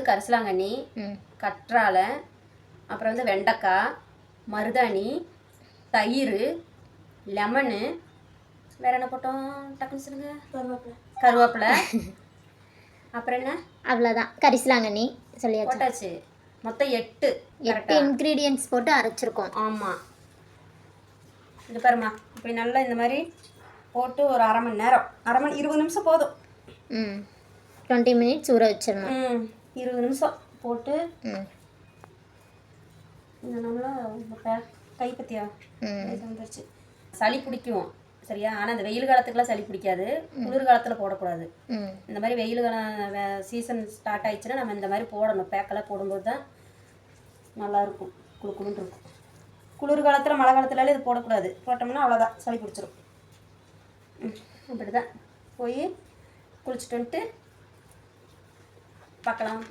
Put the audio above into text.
கரிசலாங்கண்ணி, கற்றாழை, அப்புறம் வந்து வெண்டைக்காய், மருதாணி, தயிர், லெமனு, வேற என்ன போட்டோம் டக்குன்னு சொல்லுங்க. கருவேப்பிலை அப்புறம் என்ன? அவ்வளோதான். கரிசலாங்கண்ணி சொல்லியாச்சு, போட்டாச்சு. மொத்தம் 8 இன்க்ரீடியன்ட்ஸ் போட்டு அரைச்சிருக்கோம். ஆமாம், இது பாருமா. இப்படி நல்லா இந்த மாதிரி போட்டு ஒரு அரை மணி நேரம், 20 நிமிஷம் போதும். 20 மினிட்ஸ் ஊற வச்சிடணும். 20 நிமிஷம் போட்டு இந்த நம்மளா கைப்பற்றியா வந்துருச்சு. சளி பிடிக்கும் சரியா? ஆனால் இந்த வெயில் காலத்துக்குலாம் சளி பிடிக்காது. குளிர் காலத்தில் போடக்கூடாது. இந்த மாதிரி வெயில் காலம் சீசன் ஸ்டார்ட் ஆயிடுச்சுன்னா நம்ம இந்த மாதிரி போடணும். பேக்கெல்லாம் போடும்போது தான் நல்லாயிருக்கும், குளுன்னு இருக்கும். குளிர் காலத்தில் மழை காலத்துலலாம் இது போடக்கூடாது. போட்டோம்னா அவ்வளோதான், சளி பிடிச்சிரும். அப்படி தான் போய் குளிச்சுட்டு வந்துட்டு பார்க்கலாம்.